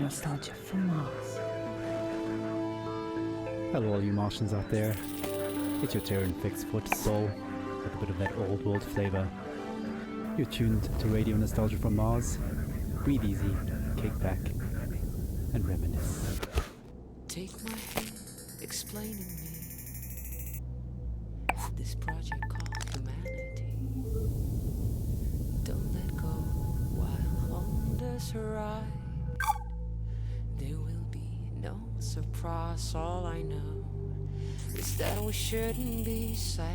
nostalgia from Mars. Hello all you Martians out there. It's your Terran fixed foot soul with a bit of that old world flavour. You're tuned to Radio Nostalgia from Mars. Breathe easy, kick back, and reminisce. Take my hand, explaining me this project called humanity. Don't let go while on this ride. There will be no surprise. All I know is that we shouldn't be sad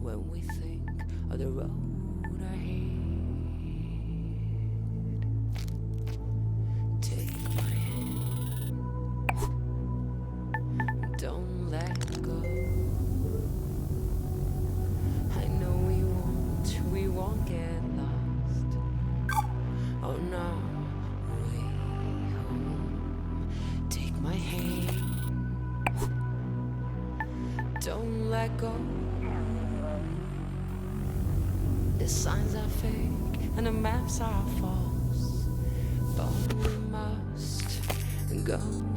when we think of the road ahead. Take my hand, don't let go. I know we won't get lost on our way home. Take my hand, don't let go. The signs are fake and the maps are false, but we must go on.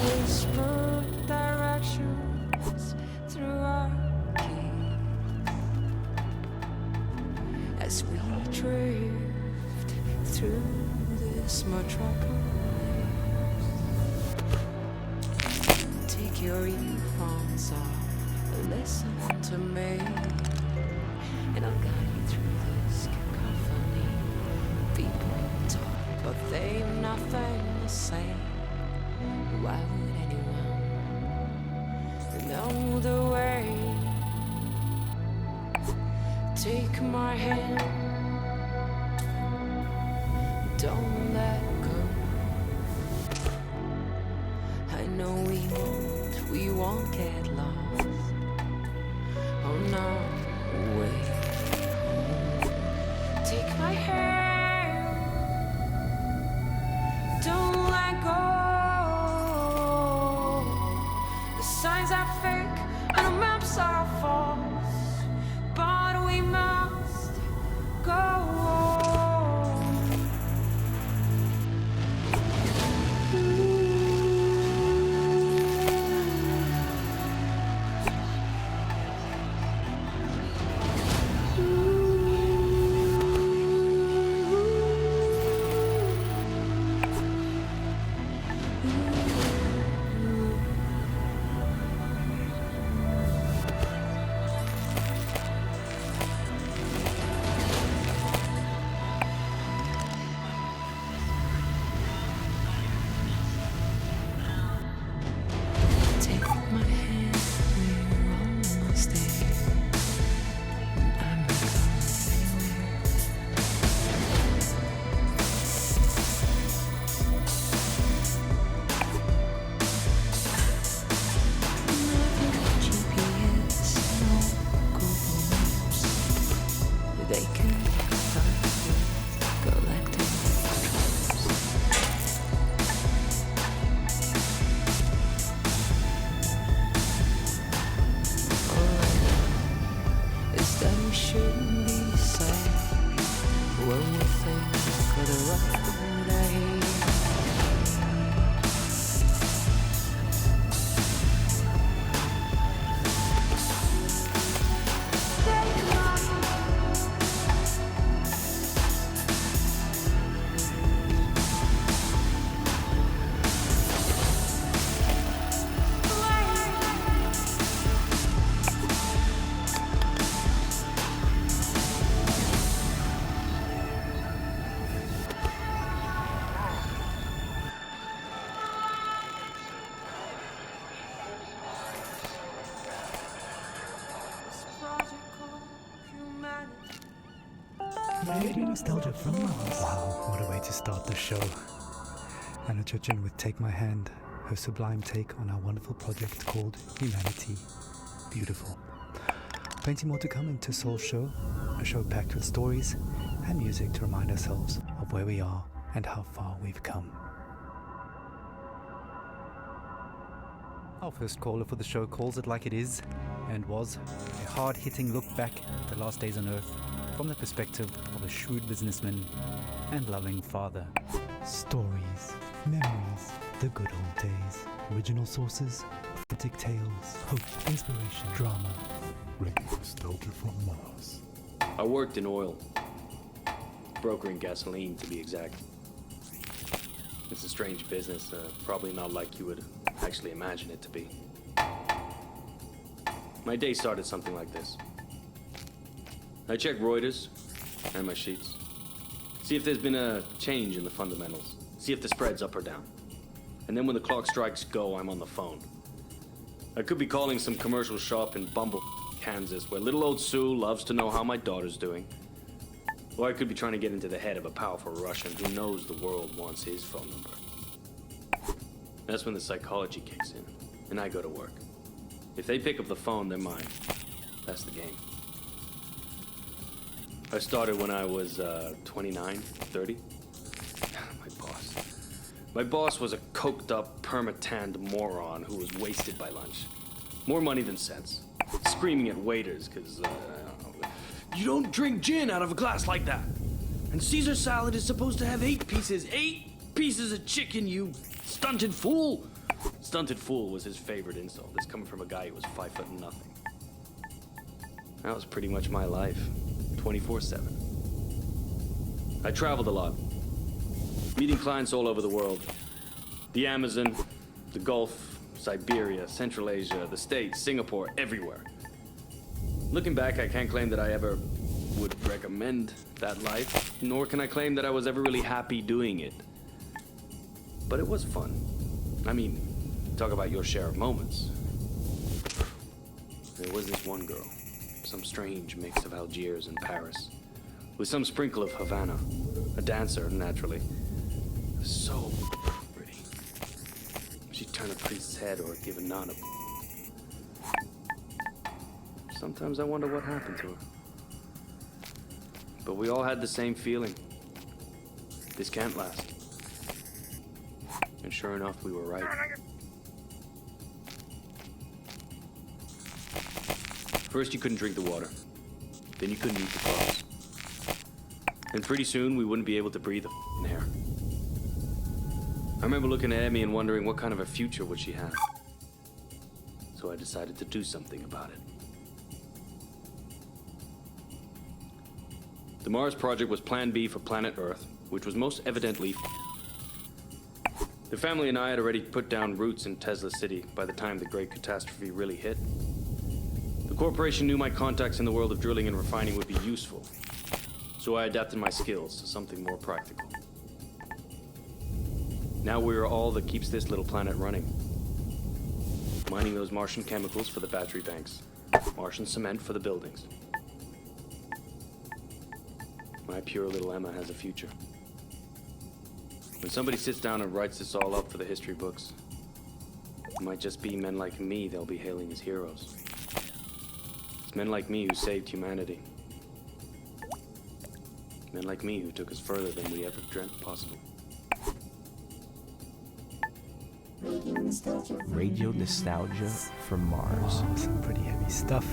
Whisper directions through our key as we drift through this metropolis. Take your earphones off and listen to me, and I'll guide you through this cacophony. People talk, but they've nothing to say. Why would anyone know the way? Take my hand, don't let go. I know we won't get lost on our way home. Take my hand, don't let go. The signs are fake and the maps are false, but we must go on. Take my hand, we're almost there. I'm not going anywhere. No GPS, no Google Maps. They can find you collecting traps. All I know is that we shouldn't be sad when we think of the road ahead. Radio Nostalgia from Mars. Wow, what a way to start the show. Anna Churchin with Take My Hand, her sublime take on our wonderful project called Humanity. Beautiful. Plenty more to come into Soul's show, a show packed with stories and music to remind ourselves of where we are and how far we've come. Our first caller for the show calls it like it is, and was a hard-hitting look back at the last days on Earth from the perspective of a shrewd businessman and loving father. Stories, memories, the good old days, original sources, authentic tales, hope, inspiration, drama. Radio nostalgia from Mars. I worked in oil, brokering gasoline to be exact. It's a strange business, probably not like you would actually imagine it to be. My day started something like this. I check Reuters and my sheets. See if there's been a change in the fundamentals. See if the spread's up or down. And then when the clock strikes go, I'm on the phone. I could be calling some commercial shop in Bumble, Kansas, where little old Sue loves to know how my daughter's doing. Or I could be trying to get into the head of a powerful Russian who knows the world wants his phone number. That's when the psychology kicks in, and I go to work. If they pick up the phone, they're mine. That's the game. I started when I was 29, 30. My boss was a coked-up, perma-tanned moron who was wasted by lunch. More money than sense. Screaming at waiters, because, you don't drink gin out of a glass like that. And Caesar salad is supposed to have 8 pieces. 8 pieces of chicken, you stunted fool. Stunted fool was his favorite insult. It's coming from a guy who was 5 foot nothing. That was pretty much my life, 24/7. I traveled a lot, meeting clients all over the world. The Amazon, the Gulf, Siberia, Central Asia, the States, Singapore, everywhere. Looking back, I can't claim that I ever would recommend that life, nor can I claim that I was ever really happy doing it. But it was fun. I mean, talk about your share of moments. There was this one girl, some strange mix of Algiers and Paris, with some sprinkle of Havana, a dancer, naturally. So pretty. She'd turn a priest's head or give a nun a... Sometimes I wonder what happened to her. But we all had the same feeling. This can't last. And sure enough, we were right. First, you couldn't drink the water. Then you couldn't eat the crops. And pretty soon, we wouldn't be able to breathe the air. I remember looking at Emmy and wondering what kind of a future would she have. So I decided to do something about it. The Mars project was Plan B for planet Earth, which was most evidently... The family and I had already put down roots in Tesla City by the time the great catastrophe really hit. The corporation knew my contacts in the world of drilling and refining would be useful, so I adapted my skills to something more practical. Now we are all that keeps this little planet running. Mining those Martian chemicals for the battery banks, Martian cement for the buildings. My pure little Emma has a future. When somebody sits down and writes this all up for the history books, it might just be men like me they'll be hailing as heroes. It's men like me who saved humanity. Men like me who took us further than we ever dreamt possible. Radio nostalgia from Mars. Oh, some pretty heavy stuff.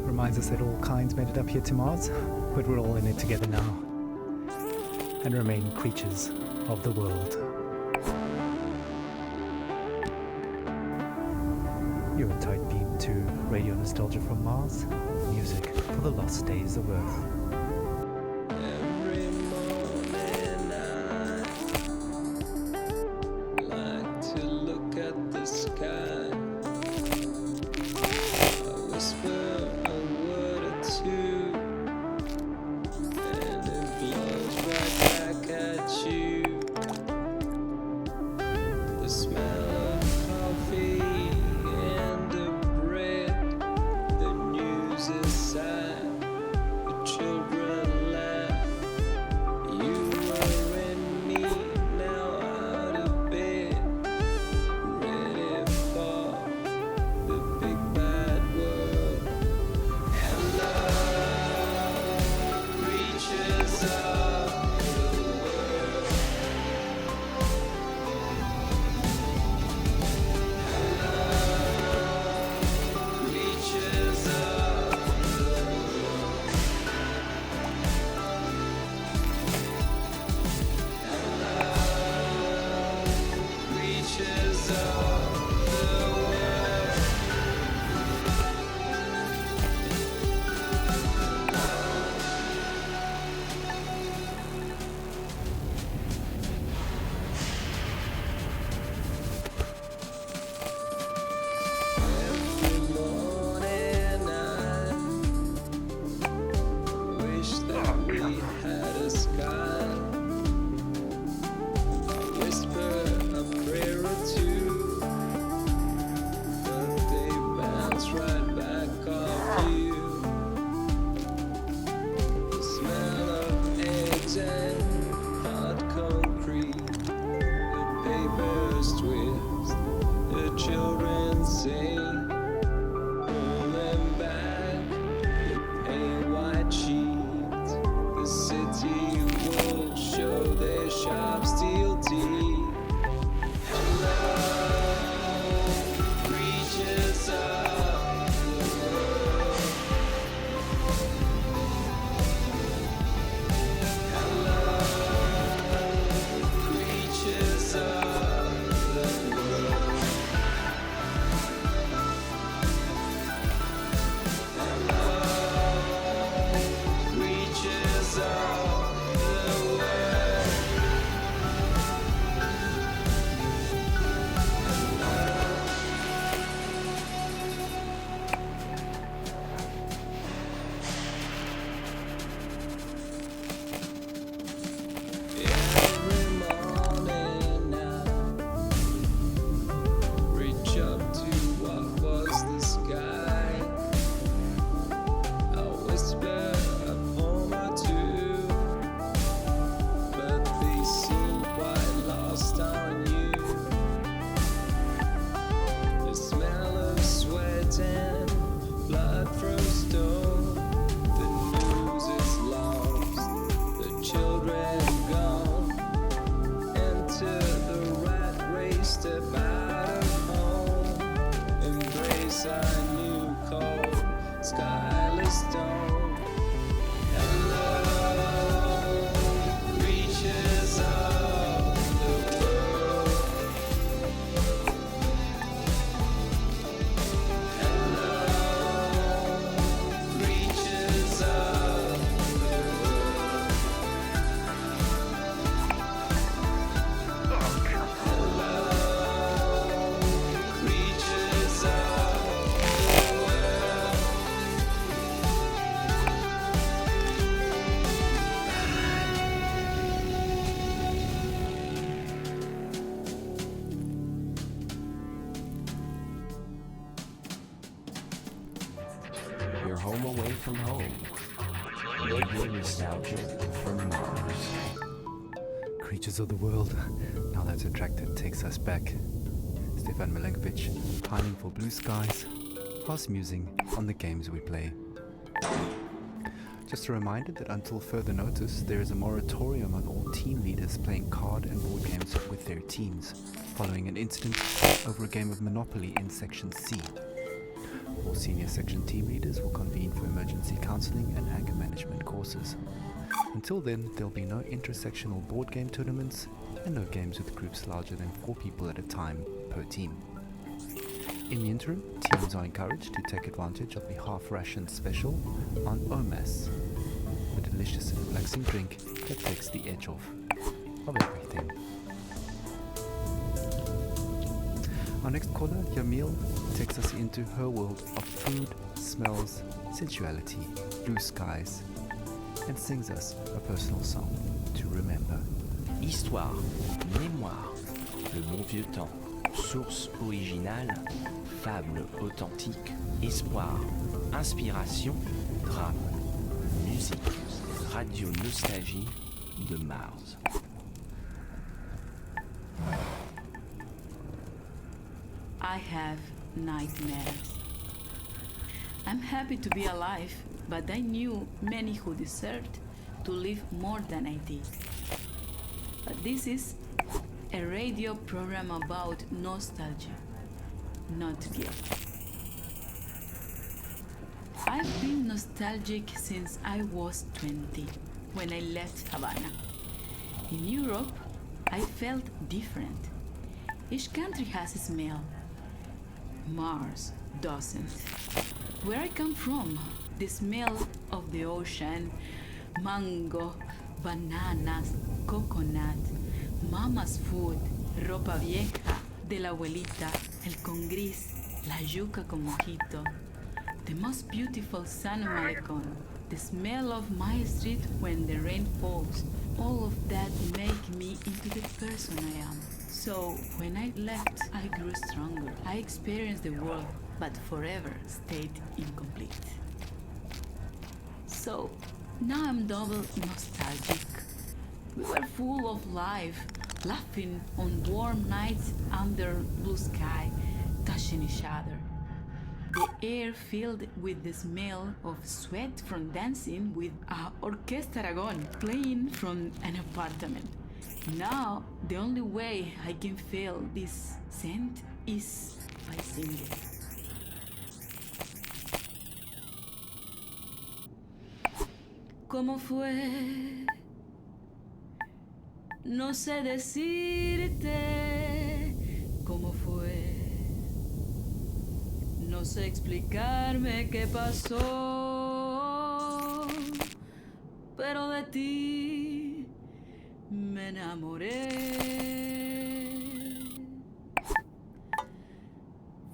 Reminds us that all kinds made it up here to Mars, but we're all in it together now. And remain creatures of the world. You're a tight beam to Radio Nostalgia from Mars, music for the lost days of Earth. Every morning I like to look at the sky. I whisper a word or two, and it blows right back at you. The smell of coffee and the bread, the news is sad, the children home away from home. Radio nostalgia from Mars. Creatures of the world, now that Attracted takes us back. Stefan Milenkovic, pining for blue skies, fast musing on the games we play. Just a reminder that until further notice, there is a moratorium on all team leaders playing card and board games with their teams, following an incident over a game of Monopoly in Section C. All senior section team leaders will convene for emergency counseling and anger management courses. Until then, there'll be no intersectional board game tournaments and no games with groups larger than 4 people at a time per team. In the interim, teams are encouraged to take advantage of the half-ration special on Omas, a delicious and relaxing drink that takes the edge off of everything. Our next caller, Yamil, takes us into her world of food, smells, sensuality, blue skies, and sings us a personal song to remember. Histoire, mémoire, le bon vieux temps, source originale, fable authentique, espoir, inspiration, drame, musique, radio nostalgie de Mars. I have nightmares. I'm happy to be alive, but I knew many who deserved to live more than I did. But this is a radio program about nostalgia, not guilt. I've been nostalgic since I was 20, when I left Havana. In Europe, I felt different. Each country has a smell. Mars doesn't. Where I come from, the smell of the ocean, mango, bananas, coconut, mama's food, ropa vieja, de la abuelita, el con gris, la yuca con mojito, the most beautiful San Malecon, the smell of my street when the rain falls, all of that make me into the person I am. So when I left, I grew stronger. I experienced the world, but forever stayed incomplete. So now I'm double nostalgic. We were full of life, laughing on warm nights under blue sky, touching each other. The air filled with the smell of sweat from dancing with a Orquesta Aragon playing from an apartment. Now, the only way I can feel this scent is by singing. ¿Cómo fue? No sé decirte cómo fue. No sé explicarme qué pasó, pero de ti me enamoré.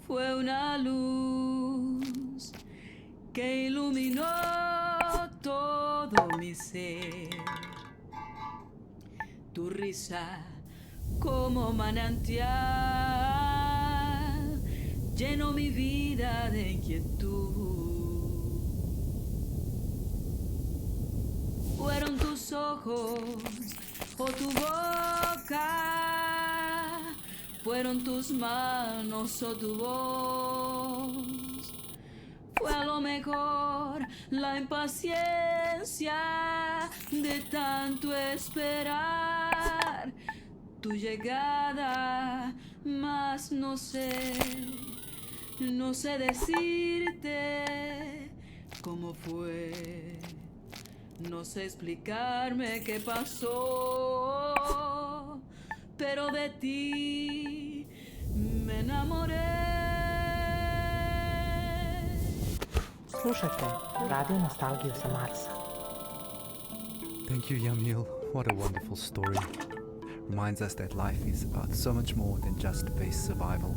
Fue una luz que iluminó todo mi ser. Tu risa como manantial llenó mi vida de inquietud. Fueron tus ojos o tu boca, fueron tus manos o tu voz. Fue a lo mejor la impaciencia de tanto esperar tu llegada, mas no sé decirte cómo fue. No sé explicarme qué pasó, pero de ti me enamoré. Slušajte Radio Nostalgiju sa Marsa. Thank you, Yamil. What a wonderful story. Reminds us that life is about so much more than just base survival.